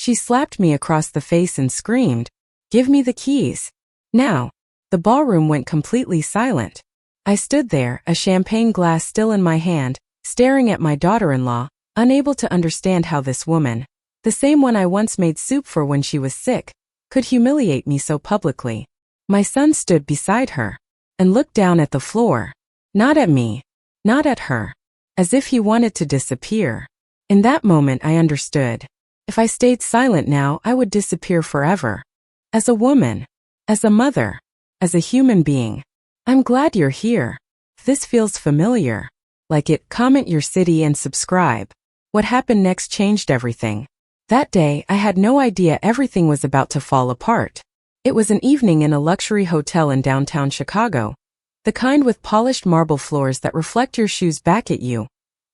She slapped me across the face and screamed, "Give me the keys. Now." The ballroom went completely silent. I stood there, a champagne glass still in my hand, staring at my daughter-in-law, unable to understand how this woman, the same one I once made soup for when she was sick, could humiliate me so publicly. My son stood beside her and looked down at the floor. Not at me, not at her, as if he wanted to disappear. In that moment I understood. If I stayed silent now, I would disappear forever. As a woman, as a mother, as a human being. I'm glad you're here. If this feels familiar, like it, comment your city and subscribe. What happened next changed everything. That day, I had no idea everything was about to fall apart. It was an evening in a luxury hotel in downtown Chicago, the kind with polished marble floors that reflect your shoes back at you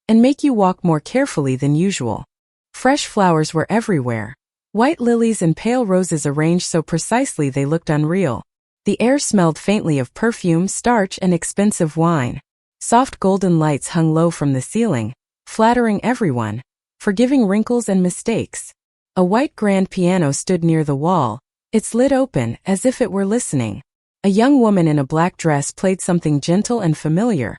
and make you walk more carefully than usual. Fresh flowers were everywhere, white lilies and pale roses arranged so precisely they looked unreal. The air smelled faintly of perfume, starch, and expensive wine. Soft golden lights hung low from the ceiling, flattering everyone, forgiving wrinkles and mistakes. A white grand piano stood near the wall, its lid open as if it were listening. A young woman in a black dress played something gentle and familiar,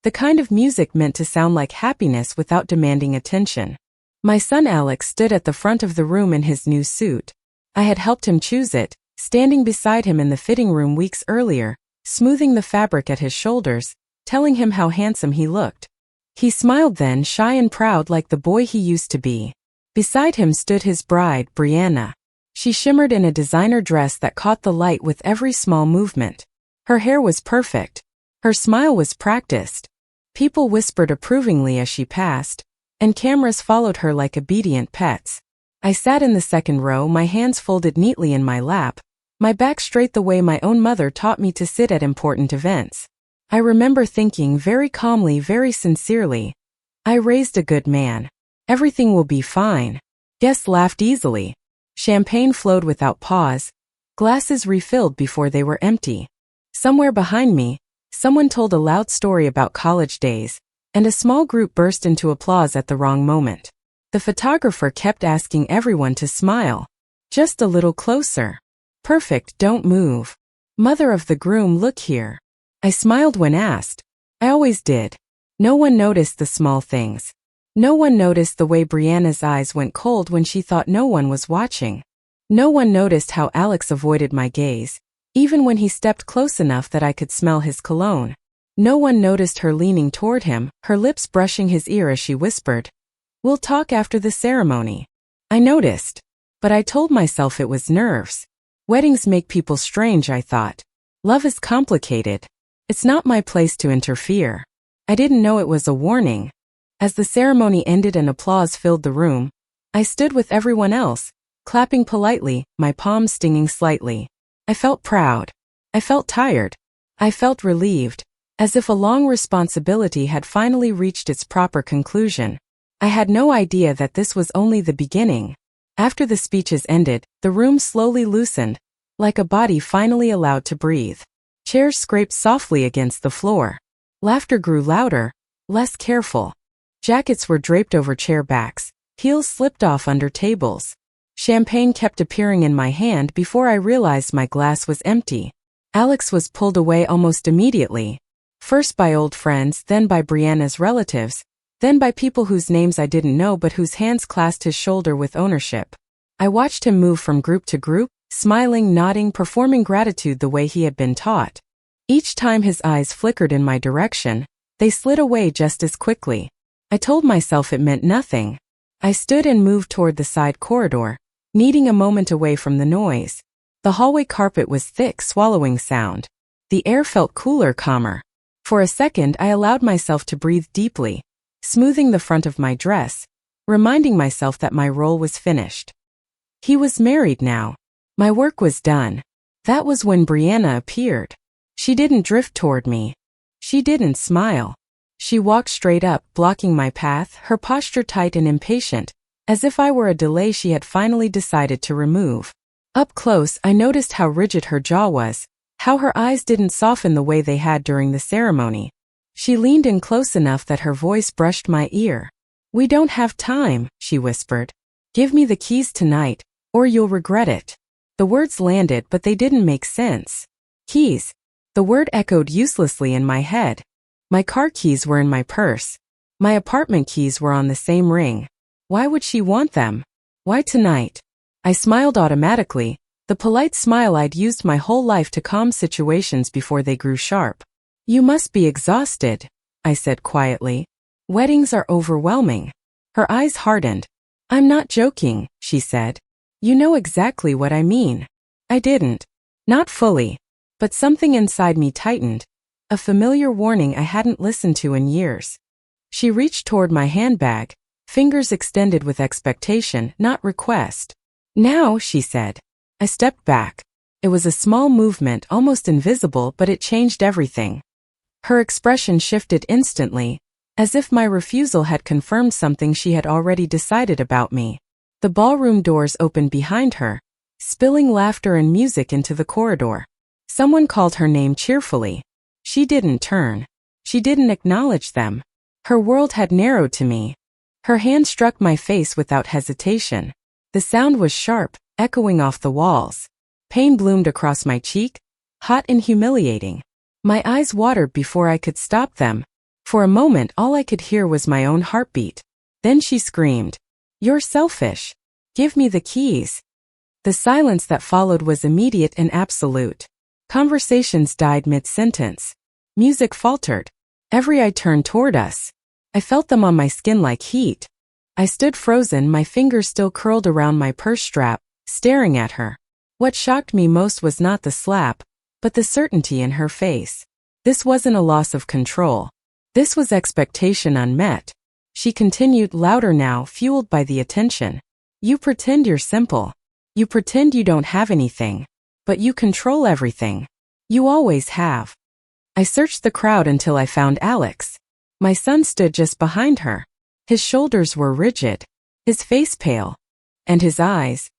the kind of music meant to sound like happiness without demanding attention. My son Alex stood at the front of the room in his new suit. I had helped him choose it, standing beside him in the fitting room weeks earlier, smoothing the fabric at his shoulders, telling him how handsome he looked. He smiled then, shy and proud like the boy he used to be. Beside him stood his bride, Brianna. She shimmered in a designer dress that caught the light with every small movement. Her hair was perfect. Her smile was practiced. People whispered approvingly as she passed, and cameras followed her like obedient pets. I sat in the second row, my hands folded neatly in my lap, my back straight the way my own mother taught me to sit at important events. I remember thinking very calmly, very sincerely, I raised a good man. Everything will be fine. Guests laughed easily. Champagne flowed without pause, glasses refilled before they were empty. Somewhere behind me, someone told a loud story about college days, and a small group burst into applause at the wrong moment. The photographer kept asking everyone to smile. Just a little closer. Perfect, don't move. Mother of the groom, look here. I smiled when asked. I always did. No one noticed the small things. No one noticed the way Brianna's eyes went cold when she thought no one was watching. No one noticed how Alex avoided my gaze, even when he stepped close enough that I could smell his cologne. No one noticed her leaning toward him, her lips brushing his ear as she whispered, "We'll talk after the ceremony." I noticed, but I told myself it was nerves. Weddings make people strange, I thought. Love is complicated. It's not my place to interfere. I didn't know it was a warning. As the ceremony ended and applause filled the room, I stood with everyone else, clapping politely, my palms stinging slightly. I felt proud. I felt tired. I felt relieved, as if a long responsibility had finally reached its proper conclusion. I had no idea that this was only the beginning. After the speeches ended, the room slowly loosened, like a body finally allowed to breathe. Chairs scraped softly against the floor. Laughter grew louder, less careful. Jackets were draped over chair backs, heels slipped off under tables. Champagne kept appearing in my hand before I realized my glass was empty. Alex was pulled away almost immediately, first by old friends, then by Brianna's relatives, then by people whose names I didn't know but whose hands clasped his shoulder with ownership. I watched him move from group to group, smiling, nodding, performing gratitude the way he had been taught. Each time his eyes flickered in my direction, they slid away just as quickly. I told myself it meant nothing. I stood and moved toward the side corridor, needing a moment away from the noise. The hallway carpet was thick, swallowing sound. The air felt cooler, calmer. For a second, I allowed myself to breathe deeply, smoothing the front of my dress, reminding myself that my role was finished. He was married now. My work was done. That was when Brianna appeared. She didn't drift toward me. She didn't smile. She walked straight up, blocking my path, her posture tight and impatient, as if I were a delay she had finally decided to remove. Up close, I noticed how rigid her jaw was, how her eyes didn't soften the way they had during the ceremony. She leaned in close enough that her voice brushed my ear. "We don't have time," she whispered. Give me the keys tonight, or you'll regret it. The words landed, but they didn't make sense. Keys. The word echoed uselessly in my head. My car keys were in my purse. My apartment keys were on the same ring. Why would she want them? Why tonight? I smiled automatically, the polite smile I'd used my whole life to calm situations before they grew sharp. You must be exhausted, I said quietly. Weddings are overwhelming. Her eyes hardened. I'm not joking, she said. You know exactly what I mean. I didn't. Not fully. But something inside me tightened. A familiar warning I hadn't listened to in years. She reached toward my handbag, fingers extended with expectation, not request. Now, she said. I stepped back. It was a small movement, almost invisible, but it changed everything. Her expression shifted instantly, as if my refusal had confirmed something she had already decided about me. The ballroom doors opened behind her, spilling laughter and music into the corridor. Someone called her name cheerfully. She didn't turn. She didn't acknowledge them. Her world had narrowed to me. Her hand struck my face without hesitation. The sound was sharp, echoing off the walls. Pain bloomed across my cheek, hot and humiliating. My eyes watered before I could stop them. For a moment, all I could hear was my own heartbeat. Then she screamed, "You're selfish. Give me the keys." The silence that followed was immediate and absolute. Conversations died mid-sentence. Music faltered. Every eye turned toward us. I felt them on my skin like heat. I stood frozen, my fingers still curled around my purse strap, staring at her. What shocked me most was not the slap, but the certainty in her face. This wasn't a loss of control. This was expectation unmet. She continued, louder now, fueled by the attention. You pretend you're simple. You pretend you don't have anything. But you control everything. You always have. I searched the crowd until I found Alex. My son stood just behind her. His shoulders were rigid, his face pale. And his eyes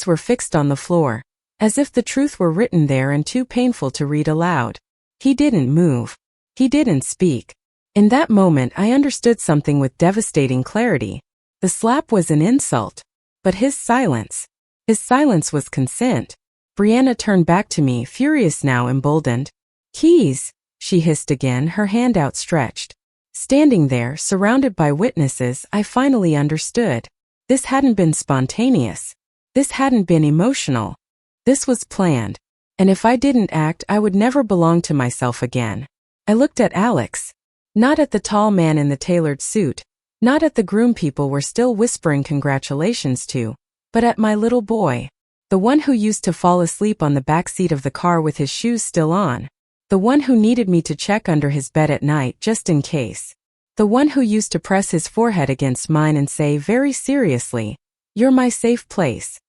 were fixed on the floor, as if the truth were written there and too painful to read aloud. He didn't move. He didn't speak. In that moment I understood something with devastating clarity. The slap was an insult. But his silence was consent. Brianna turned back to me, furious now, emboldened. Keys, she hissed again, her hand outstretched. Standing there, surrounded by witnesses, I finally understood. This hadn't been spontaneous. This hadn't been emotional. This was planned. And if I didn't act, I would never belong to myself again. I looked at Alex. Not at the tall man in the tailored suit. Not at the groom people were still whispering congratulations to. But at my little boy. The one who used to fall asleep on the back seat of the car with his shoes still on. The one who needed me to check under his bed at night just in case. The one who used to press his forehead against mine and say very seriously, "You're my safe place."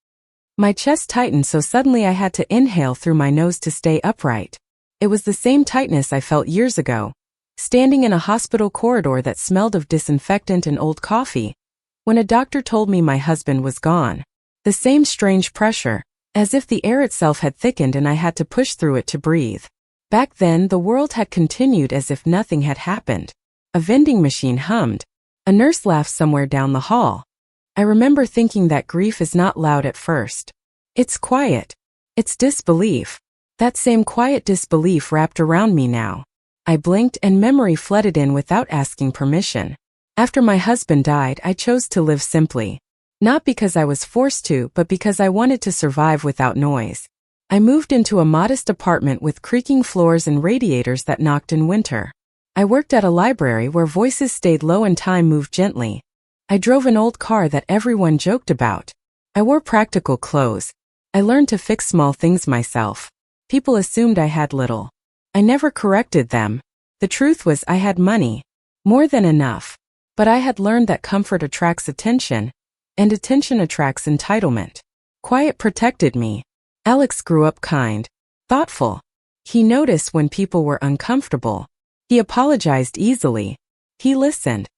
My chest tightened so suddenly I had to inhale through my nose to stay upright. It was the same tightness I felt years ago, standing in a hospital corridor that smelled of disinfectant and old coffee, when a doctor told me my husband was gone. The same strange pressure, as if the air itself had thickened and I had to push through it to breathe. Back then, the world had continued as if nothing had happened. A vending machine hummed. A nurse laughed somewhere down the hall. I remember thinking that grief is not loud at first. It's quiet. It's disbelief. That same quiet disbelief wrapped around me now. I blinked and memory flooded in without asking permission. After my husband died, I chose to live simply. Not because I was forced to, but because I wanted to survive without noise. I moved into a modest apartment with creaking floors and radiators that knocked in winter. I worked at a library where voices stayed low and time moved gently. I drove an old car that everyone joked about. I wore practical clothes. I learned to fix small things myself. People assumed I had little. I never corrected them. The truth was I had money. More than enough. But I had learned that comfort attracts attention. And attention attracts entitlement. Quiet protected me. Alex grew up kind, thoughtful. He noticed when people were uncomfortable. He apologized easily. He listened.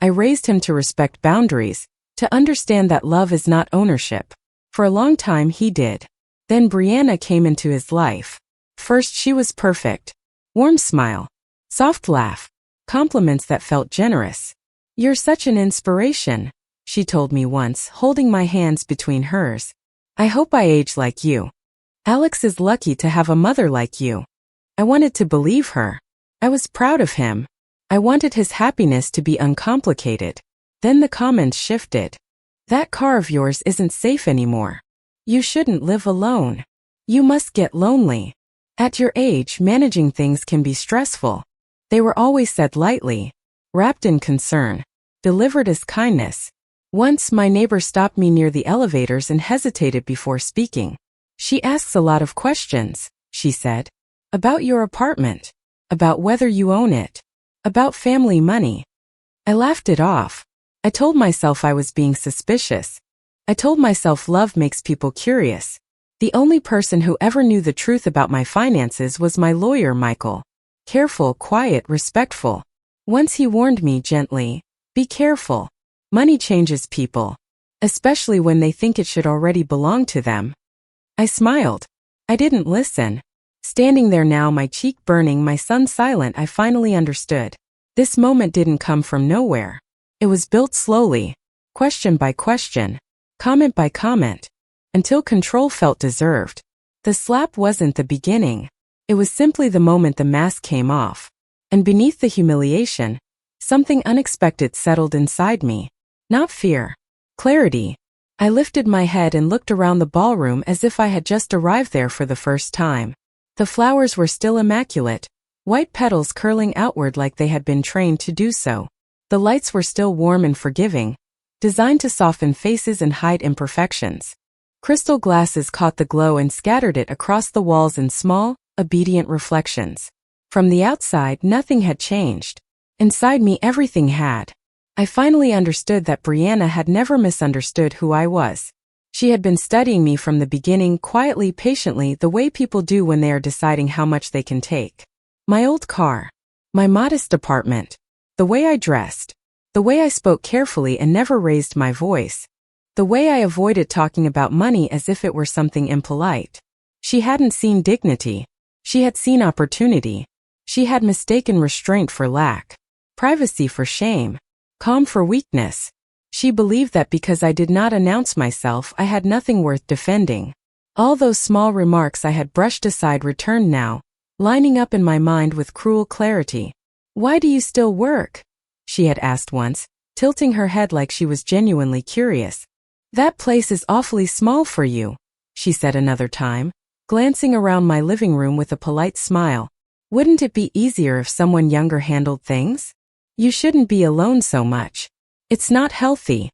I raised him to respect boundaries, to understand that love is not ownership. For a long time he did. Then Brianna came into his life. First she was perfect. Warm smile. Soft laugh. Compliments that felt generous. You're such an inspiration. she told me once, holding my hands between hers. I hope I age like you. Alex is lucky to have a mother like you. I wanted to believe her. I was proud of him. I wanted his happiness to be uncomplicated. Then the comments shifted. That car of yours isn't safe anymore. You shouldn't live alone. You must get lonely. At your age, managing things can be stressful. They were always said lightly, wrapped in concern, delivered as kindness. Once my neighbor stopped me near the elevators and hesitated before speaking. She asks a lot of questions, she said. About your apartment. About whether you own it. About family money. I laughed it off. I told myself I was being suspicious. I told myself love makes people curious. The only person who ever knew the truth about my finances was my lawyer, Michael. Careful, quiet, respectful. Once he warned me gently, be careful. Money changes people, especially when they think it should already belong to them. I smiled. I didn't listen. Standing there now, my cheek burning, my son silent, I finally understood. This moment didn't come from nowhere. It was built slowly, question by question, comment by comment, until control felt deserved. The slap wasn't the beginning. It was simply the moment the mask came off. And beneath the humiliation, something unexpected settled inside me. Not fear. Clarity. I lifted my head and looked around the ballroom as if I had just arrived there for the first time. The flowers were still immaculate, white petals curling outward like they had been trained to do so. The lights were still warm and forgiving, designed to soften faces and hide imperfections. Crystal glasses caught the glow and scattered it across the walls in small, obedient reflections. From the outside, nothing had changed. Inside me, everything had. I finally understood that Brianna had never misunderstood who I was. She had been studying me from the beginning, quietly, patiently, the way people do when they are deciding how much they can take. My old car. My modest apartment. The way I dressed. The way I spoke carefully and never raised my voice. The way I avoided talking about money as if it were something impolite. She hadn't seen dignity. She had seen opportunity. She had mistaken restraint for lack, privacy for shame, calm for weakness. She believed that because I did not announce myself, I had nothing worth defending. All those small remarks I had brushed aside returned now, lining up in my mind with cruel clarity. Why do you still work? She had asked once, tilting her head like she was genuinely curious. That place is awfully small for you, she said another time, glancing around my living room with a polite smile. Wouldn't it be easier if someone younger handled things? You shouldn't be alone so much. It's not healthy.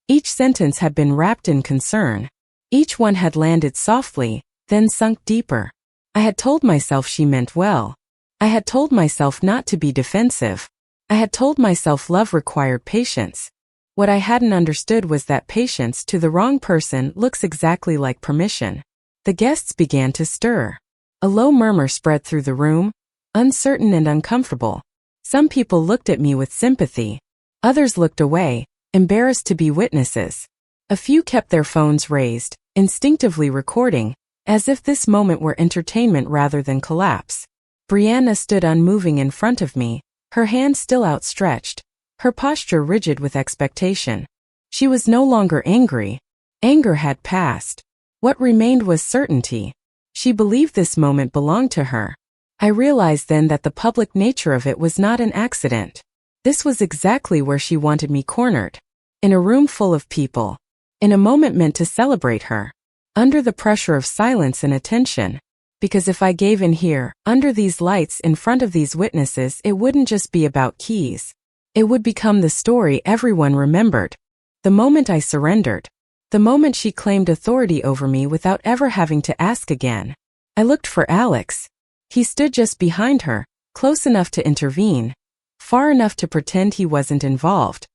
Each sentence had been wrapped in concern. Each one had landed softly, then sunk deeper. I had told myself she meant well. I had told myself not to be defensive. I had told myself love required patience. What I hadn't understood was that patience to the wrong person looks exactly like permission. The guests began to stir. A low murmur spread through the room, uncertain and uncomfortable. Some people looked at me with sympathy. Others looked away, embarrassed to be witnesses. A few kept their phones raised, instinctively recording, as if this moment were entertainment rather than collapse. Brianna stood unmoving in front of me, her hand still outstretched, her posture rigid with expectation. She was no longer angry. Anger had passed. What remained was certainty. She believed this moment belonged to her. I realized then that the public nature of it was not an accident. This was exactly where she wanted me cornered. In a room full of people. In a moment meant to celebrate her. Under the pressure of silence and attention. Because if I gave in here, under these lights, in front of these witnesses, it wouldn't just be about keys. It would become the story everyone remembered. The moment I surrendered. The moment she claimed authority over me without ever having to ask again. I looked for Alex. He stood just behind her, close enough to intervene, far enough to pretend he wasn't involved.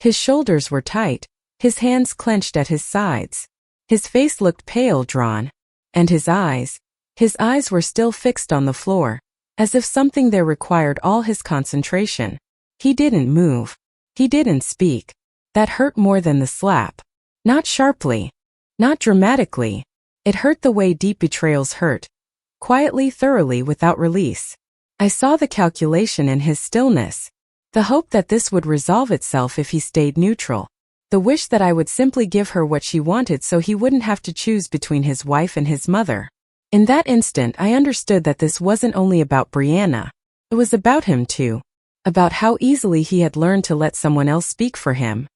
His shoulders were tight, his hands clenched at his sides. His face looked pale, drawn. And his eyes were still fixed on the floor, as if something there required all his concentration. He didn't move. He didn't speak. That hurt more than the slap. Not sharply. Not dramatically. It hurt the way deep betrayals hurt. Quietly, thoroughly, without release. I saw the calculation in his stillness. The hope that this would resolve itself if he stayed neutral. The wish that I would simply give her what she wanted so he wouldn't have to choose between his wife and his mother. In that instant, I understood that this wasn't only about Brianna. It was about him too. About how easily he had learned to let someone else speak for him.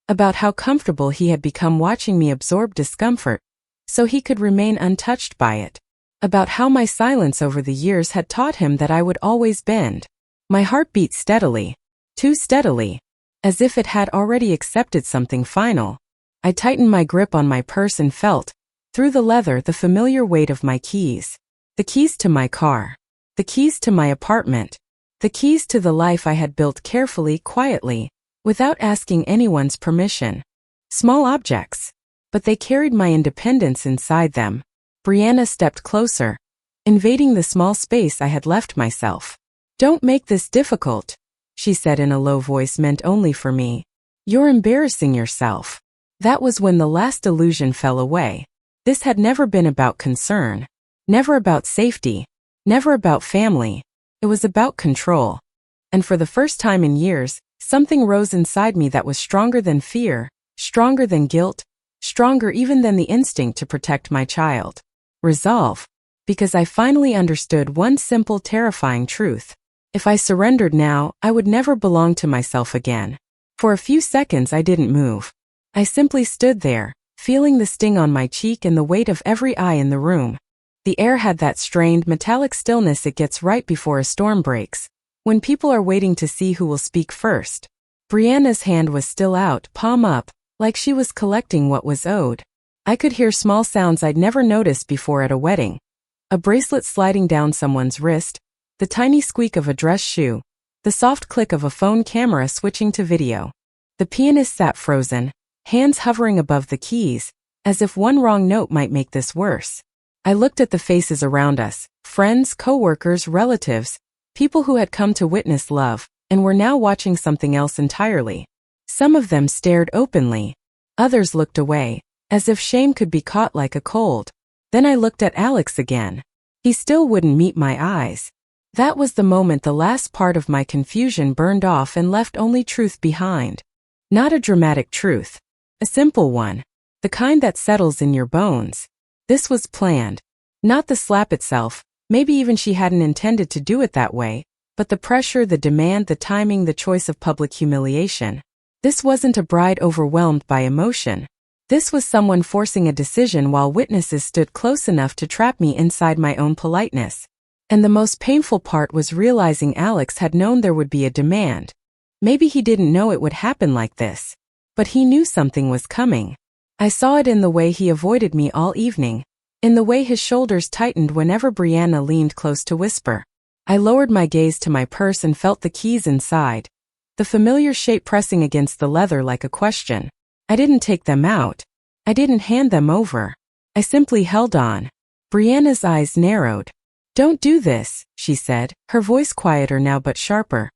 About how comfortable he had become watching me absorb discomfort, so he could remain untouched by it. About how my silence over the years had taught him that I would always bend. My heart beat steadily. Too steadily. As if it had already accepted something final. I tightened my grip on my purse and felt, through the leather, the familiar weight of my keys. The keys to my car. The keys to my apartment. The keys to the life I had built carefully, quietly, without asking anyone's permission. Small objects. But they carried my independence inside them. Brianna stepped closer, invading the small space I had left myself. "Don't make this difficult," she said in a low voice meant only for me. "You're embarrassing yourself." That was when the last illusion fell away. This had never been about concern. Never about safety. Never about family. It was about control. And for the first time in years, something rose inside me that was stronger than fear, stronger than guilt, stronger even than the instinct to protect my child. Resolve. Because I finally understood one simple, terrifying truth. If I surrendered now, I would never belong to myself again. For a few seconds I didn't move. I simply stood there, feeling the sting on my cheek and the weight of every eye in the room. The air had that strained, metallic stillness it gets right before a storm breaks, when people are waiting to see who will speak first. Brianna's hand was still out, palm up, like she was collecting what was owed. I could hear small sounds I'd never noticed before at a wedding. A bracelet sliding down someone's wrist, the tiny squeak of a dress shoe, the soft click of a phone camera switching to video. The pianist sat frozen, hands hovering above the keys, as if one wrong note might make this worse. I looked at the faces around us, friends, co-workers, relatives, people who had come to witness love, and were now watching something else entirely. Some of them stared openly. Others looked away, as if shame could be caught like a cold. Then I looked at Alex again. He still wouldn't meet my eyes. That was the moment the last part of my confusion burned off and left only truth behind. Not a dramatic truth. A simple one. The kind that settles in your bones. This was planned. Not the slap itself, maybe even she hadn't intended to do it that way, but the pressure, the demand, the timing, the choice of public humiliation. This wasn't a bride overwhelmed by emotion. This was someone forcing a decision while witnesses stood close enough to trap me inside my own politeness. And the most painful part was realizing Alex had known there would be a demand. Maybe he didn't know it would happen like this. But he knew something was coming. I saw it in the way he avoided me all evening, in the way his shoulders tightened whenever Brianna leaned close to whisper. I lowered my gaze to my purse and felt the keys inside, the familiar shape pressing against the leather like a question. I didn't take them out. I didn't hand them over. I simply held on. Brianna's eyes narrowed. "Don't do this," she said, her voice quieter now but sharper.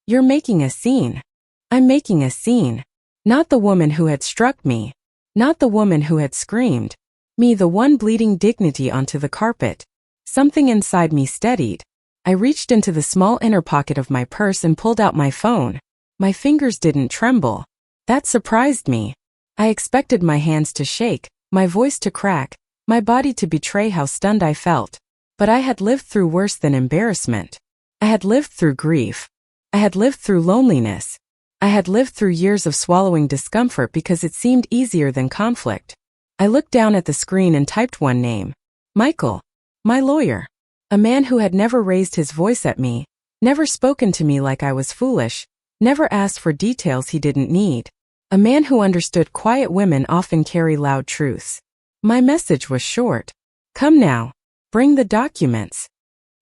"You're making a scene." "I'm making a scene." Not the woman who had struck me. Not the woman who had screamed. Me, the one bleeding dignity onto the carpet. Something inside me steadied. I reached into the small inner pocket of my purse and pulled out my phone. My fingers didn't tremble. That surprised me. I expected my hands to shake, my voice to crack, my body to betray how stunned I felt. But I had lived through worse than embarrassment. I had lived through grief. I had lived through loneliness. I had lived through years of swallowing discomfort because it seemed easier than conflict. I looked down at the screen and typed one name. Michael. My lawyer. A man who had never raised his voice at me, never spoken to me like I was foolish, never asked for details he didn't need. A man who understood quiet women often carry loud truths. My message was short. "Come now. Bring the documents."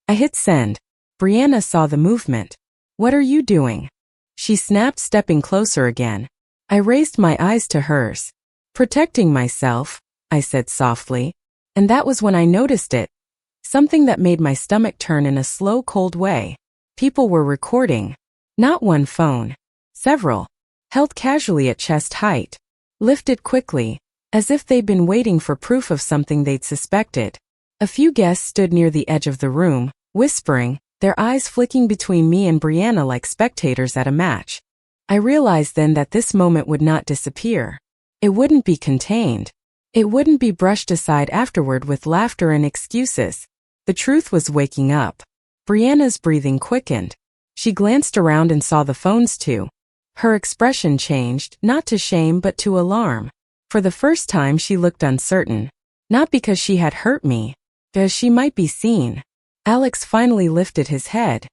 I hit send. Brianna saw the movement. "What are you doing?" She snapped, stepping closer again. I raised my eyes to hers. "Protecting myself," I said softly. And that was when I noticed it. Something that made my stomach turn in a slow, cold way. People were recording. Not one phone. Several. Held casually at chest height. Lifted quickly, as if they'd been waiting for proof of something they'd suspected. A few guests stood near the edge of the room, whispering, their eyes flicking between me and Brianna like spectators at a match. I realized then that this moment would not disappear. It wouldn't be contained. It wouldn't be brushed aside afterward with laughter and excuses. The truth was waking up. Brianna's breathing quickened. She glanced around and saw the phones too. Her expression changed, not to shame but to alarm. For the first time she looked uncertain. Not because she had hurt me, because she might be seen. Alex finally lifted his head.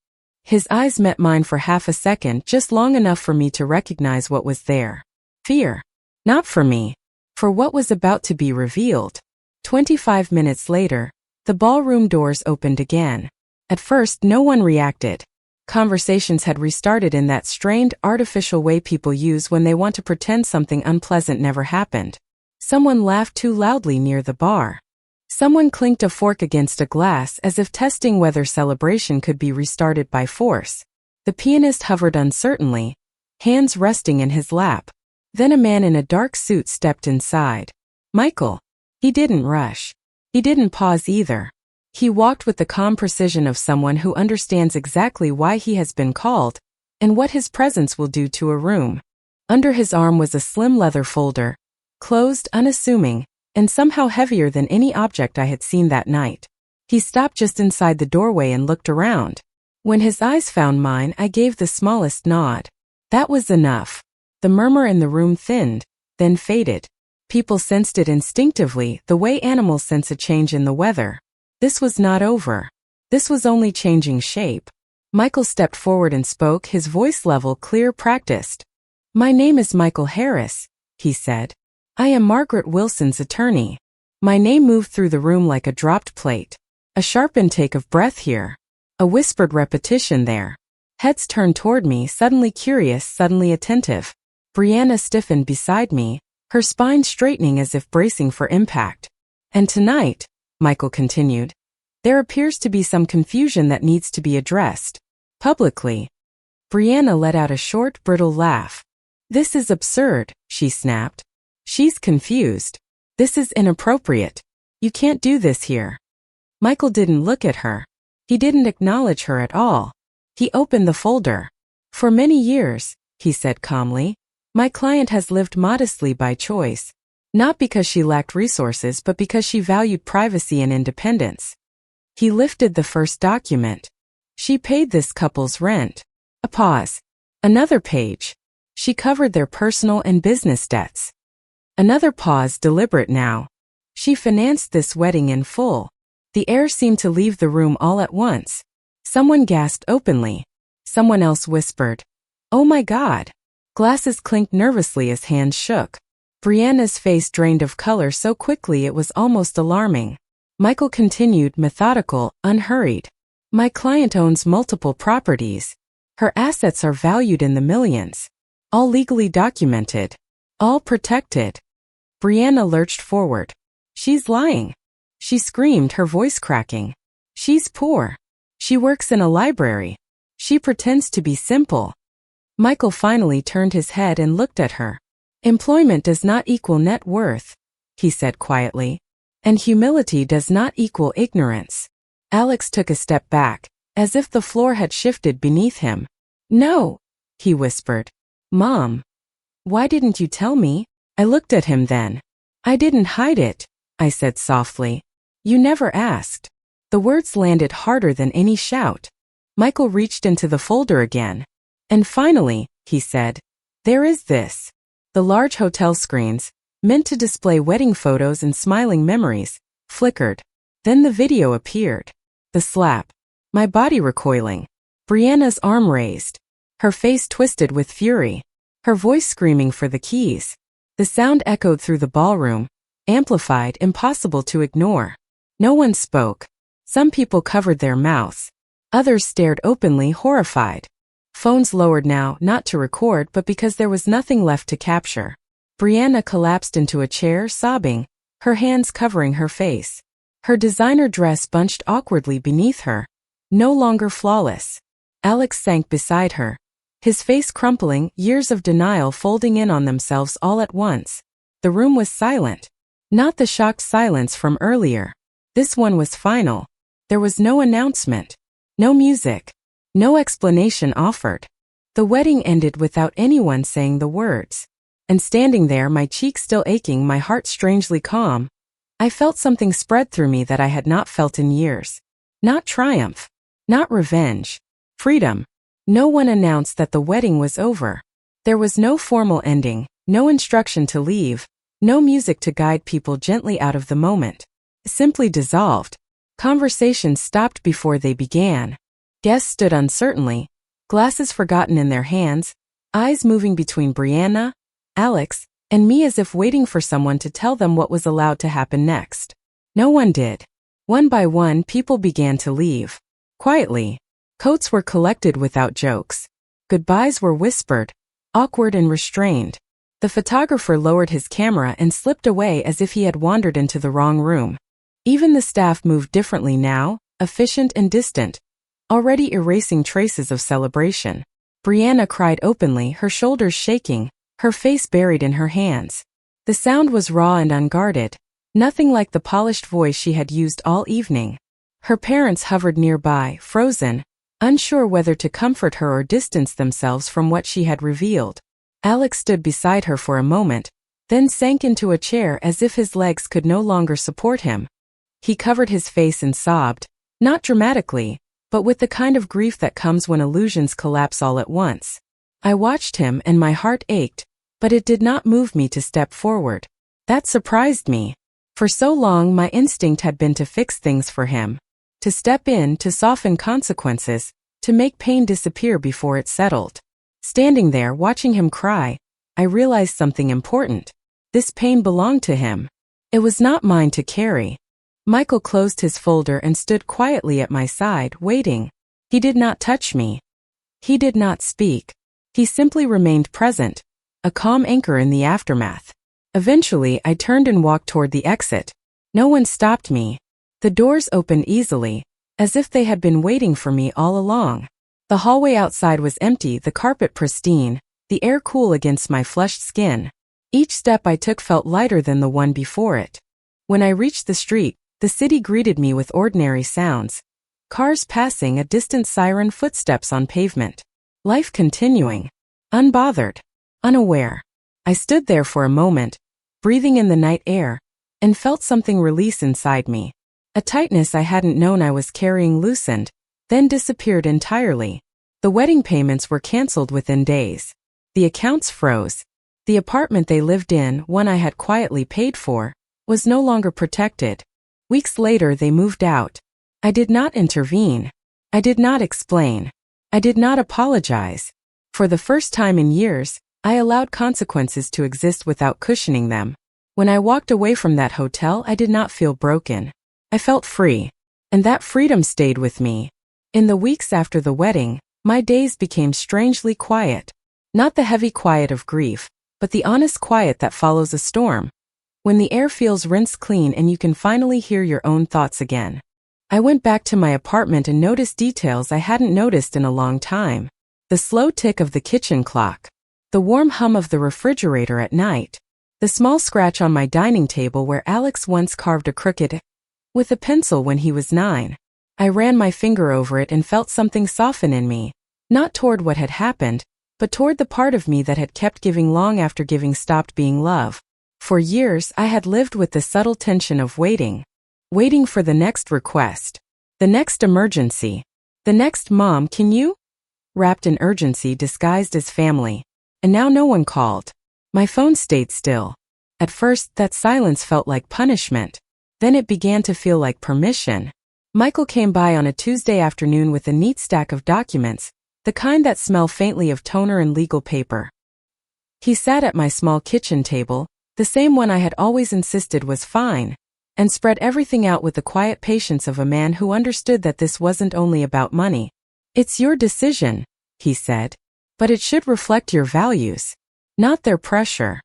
His eyes met mine for half a second, just long enough for me to recognize what was there. Fear. Not for me. For what was about to be revealed. 25 minutes later, the ballroom doors opened again. At first, no one reacted. Conversations had restarted in that strained, artificial way people use when they want to pretend something unpleasant never happened. Someone laughed too loudly near the bar. Someone clinked a fork against a glass as if testing whether celebration could be restarted by force. The pianist hovered uncertainly, hands resting in his lap. Then a man in a dark suit stepped inside. Michael. He didn't rush. He didn't pause either. He walked with the calm precision of someone who understands exactly why he has been called and what his presence will do to a room. Under his arm was a slim leather folder, closed, unassuming, and somehow heavier than any object I had seen that night. He stopped just inside the doorway and looked around. When his eyes found mine, I gave the smallest nod. That was enough. The murmur in the room thinned, then faded. People sensed it instinctively, the way animals sense a change in the weather. This was not over. This was only changing shape. Michael stepped forward and spoke, his voice level, clear, practiced. "My name is Michael Harris," he said. "I am Margaret Wilson's attorney." My name moved through the room like a dropped plate. A sharp intake of breath here. A whispered repetition there. Heads turned toward me, suddenly curious, suddenly attentive. Brianna stiffened beside me, her spine straightening as if bracing for impact. "And tonight," Michael continued, "there appears to be some confusion that needs to be addressed. Publicly." Brianna let out a short, brittle laugh. "This is absurd," she snapped. "She's confused. This is inappropriate. You can't do this here." Michael didn't look at her. He didn't acknowledge her at all. He opened the folder. "For many years," he said calmly, "my client has lived modestly by choice. Not because she lacked resources but because she valued privacy and independence." He lifted the first document. "She paid this couple's rent." A pause. Another page. "She covered their personal and business debts." Another pause, deliberate now. "She financed this wedding in full." The air seemed to leave the room all at once. Someone gasped openly. Someone else whispered, "Oh my God." Glasses clinked nervously as hands shook. Brianna's face drained of color so quickly it was almost alarming. Michael continued, methodical, unhurried. "My client owns multiple properties. Her assets are valued in the millions. All legally documented. All protected." Brianna lurched forward. "She's lying." She screamed, her voice cracking. "She's poor. She works in a library. She pretends to be simple." Michael finally turned his head and looked at her. "Employment does not equal net worth," he said quietly. "And humility does not equal ignorance." Alex took a step back, as if the floor had shifted beneath him. "No," he whispered. "Mom, why didn't you tell me?" I looked at him then. "I didn't hide it," I said softly. "You never asked." The words landed harder than any shout. Michael reached into the folder again. "And finally," he said, "there is this." The large hotel screens, meant to display wedding photos and smiling memories, flickered. Then the video appeared. The slap. My body recoiling. Brianna's arm raised. Her face twisted with fury. Her voice screaming for the keys. The sound echoed through the ballroom, amplified, impossible to ignore. No one spoke. Some people covered their mouths. Others stared openly, horrified. Phones lowered now, not to record but because there was nothing left to capture. Brianna collapsed into a chair, sobbing, her hands covering her face. Her designer dress bunched awkwardly beneath her, no longer flawless. Alex sank beside her, his face crumpling, years of denial folding in on themselves all at once. The room was silent. Not the shocked silence from earlier. This one was final. There was no announcement. No music. No explanation offered. The wedding ended without anyone saying the words. And standing there, my cheeks still aching, my heart strangely calm, I felt something spread through me that I had not felt in years. Not triumph. Not revenge. Freedom. No one announced that the wedding was over. There was no formal ending, no instruction to leave, no music to guide people gently out of the moment. Simply dissolved. Conversations stopped before they began. Guests stood uncertainly, glasses forgotten in their hands, eyes moving between Brianna, Alex, and me as if waiting for someone to tell them what was allowed to happen next. No one did. One by one, people began to leave. Quietly. Coats were collected without jokes. Goodbyes were whispered, awkward and restrained. The photographer lowered his camera and slipped away as if he had wandered into the wrong room. Even the staff moved differently now, efficient and distant, already erasing traces of celebration. Brianna cried openly, her shoulders shaking, her face buried in her hands. The sound was raw and unguarded, nothing like the polished voice she had used all evening. Her parents hovered nearby, frozen, unsure whether to comfort her or distance themselves from what she had revealed. Alex stood beside her for a moment, then sank into a chair as if his legs could no longer support him. He covered his face and sobbed, not dramatically, but with the kind of grief that comes when illusions collapse all at once. I watched him and my heart ached, but it did not move me to step forward. That surprised me. For so long my instinct had been to fix things for him, to step in, to soften consequences, to make pain disappear before it settled. Standing there watching him cry, I realized something important. This pain belonged to him. It was not mine to carry. Michael closed his folder and stood quietly at my side, waiting. He did not touch me. He did not speak. He simply remained present, a calm anchor in the aftermath. Eventually, I turned and walked toward the exit. No one stopped me. The doors opened easily, as if they had been waiting for me all along. The hallway outside was empty, the carpet pristine, the air cool against my flushed skin. Each step I took felt lighter than the one before it. When I reached the street, the city greeted me with ordinary sounds. Cars passing, a distant siren, footsteps on pavement. Life continuing. Unbothered. Unaware. I stood there for a moment, breathing in the night air, and felt something release inside me. A tightness I hadn't known I was carrying loosened, then disappeared entirely. The wedding payments were canceled within days. The accounts froze. The apartment they lived in, one I had quietly paid for, was no longer protected. Weeks later they moved out. I did not intervene. I did not explain. I did not apologize. For the first time in years, I allowed consequences to exist without cushioning them. When I walked away from that hotel, I did not feel broken. I felt free. And that freedom stayed with me. In the weeks after the wedding, my days became strangely quiet. Not the heavy quiet of grief, but the honest quiet that follows a storm. When the air feels rinsed clean and you can finally hear your own thoughts again. I went back to my apartment and noticed details I hadn't noticed in a long time. The slow tick of the kitchen clock. The warm hum of the refrigerator at night. The small scratch on my dining table where Alex once carved a crooked with a pencil when he was 9. I ran my finger over it and felt something soften in me. Not toward what had happened, but toward the part of me that had kept giving long after giving stopped being love. For years, I had lived with the subtle tension of waiting. Waiting for the next request. The next emergency. The next "Mom, can you?" Wrapped in urgency disguised as family. And now no one called. My phone stayed still. At first, that silence felt like punishment. Then it began to feel like permission. Michael came by on a Tuesday afternoon with a neat stack of documents, the kind that smell faintly of toner and legal paper. He sat at my small kitchen table, the same one I had always insisted was fine, and spread everything out with the quiet patience of a man who understood that this wasn't only about money. "It's your decision," he said, "but it should reflect your values, not their pressure."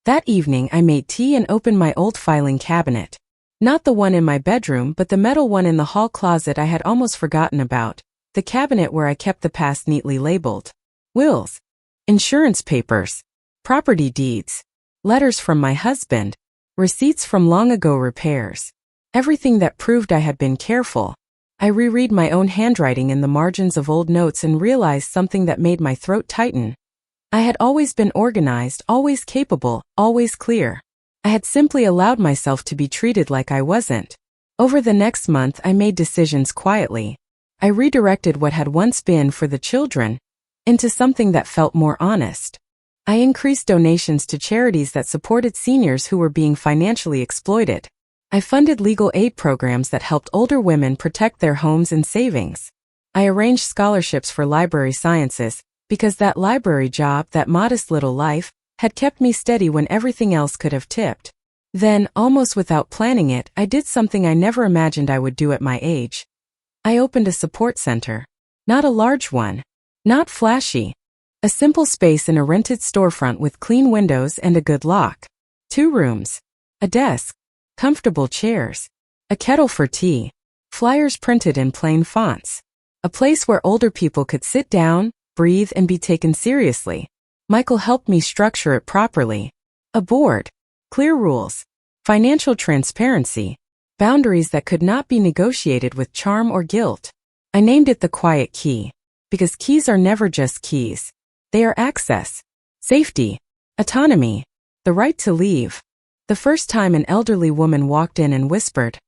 That evening I made tea and opened my old filing cabinet. Not the one in my bedroom, but the metal one in the hall closet I had almost forgotten about, the cabinet where I kept the past neatly labeled. Wills, insurance papers, property deeds, letters from my husband, receipts from long ago repairs. Everything that proved I had been careful. I reread my own handwriting in the margins of old notes and realized something that made my throat tighten. I had always been organized, always capable, always clear. I had simply allowed myself to be treated like I wasn't. Over the next month, I made decisions quietly. I redirected what had once been for the children into something that felt more honest. I increased donations to charities that supported seniors who were being financially exploited. I funded legal aid programs that helped older women protect their homes and savings. I arranged scholarships for library sciences because that library job, that modest little life, had kept me steady when everything else could have tipped. Then, almost without planning it, I did something I never imagined I would do at my age. I opened a support center. Not a large one. Not flashy. A simple space in a rented storefront with clean windows and a good lock. 2 rooms. A desk. Comfortable chairs. A kettle for tea. Flyers printed in plain fonts. A place where older people could sit down, breathe, and be taken seriously. Michael helped me structure it properly. A board. Clear rules. Financial transparency. Boundaries that could not be negotiated with charm or guilt. I named it the Quiet Key. Because keys are never just keys. They are access. Safety. Autonomy. The right to leave. The first time an elderly woman walked in and whispered,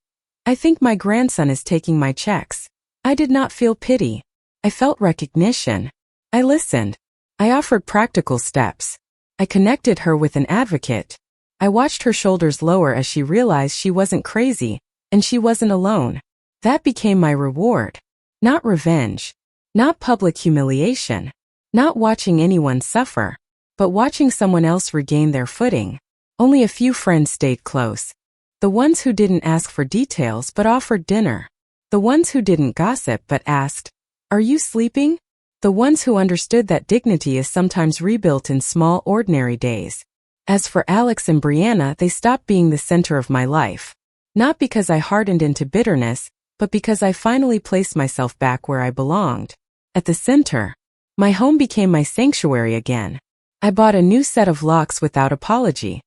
"I think my grandson is taking my checks." I did not feel pity. I felt recognition. I listened. I offered practical steps. I connected her with an advocate. I watched her shoulders lower as she realized she wasn't crazy, and she wasn't alone. That became my reward. Not revenge. Not public humiliation. Not watching anyone suffer. But watching someone else regain their footing. Only a few friends stayed close. The ones who didn't ask for details but offered dinner. The ones who didn't gossip but asked, "Are you sleeping?" The ones who understood that dignity is sometimes rebuilt in small, ordinary days. As for Alex and Brianna, they stopped being the center of my life. Not because I hardened into bitterness, but because I finally placed myself back where I belonged. At the center. My home became my sanctuary again. I bought a new set of locks without apology.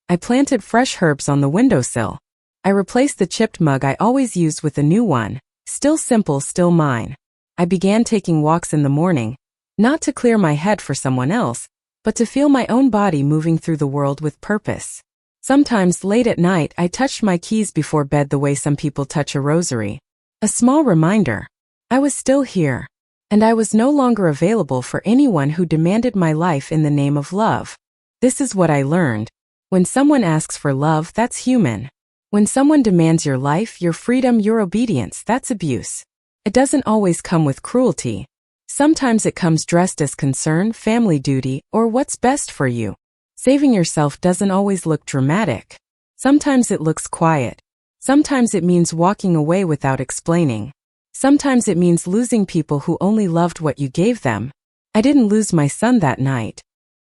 I planted fresh herbs on the windowsill. I replaced the chipped mug I always used with a new one. Still simple, still mine. I began taking walks in the morning, not to clear my head for someone else, but to feel my own body moving through the world with purpose. Sometimes late at night I touched my keys before bed the way some people touch a rosary. A small reminder. I was still here. And I was no longer available for anyone who demanded my life in the name of love. This is what I learned. When someone asks for love, that's human. When someone demands your life, your freedom, your obedience, that's abuse. It doesn't always come with cruelty. Sometimes it comes dressed as concern, family duty, or what's best for you. Saving yourself doesn't always look dramatic. Sometimes it looks quiet. Sometimes it means walking away without explaining. Sometimes it means losing people who only loved what you gave them. I didn't lose my son that night.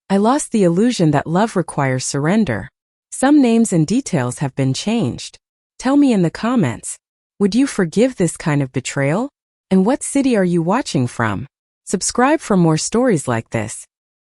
I lost the illusion that love requires surrender. Some names and details have been changed. Tell me in the comments. Would you forgive this kind of betrayal? And what city are you watching from? Subscribe for more stories like this.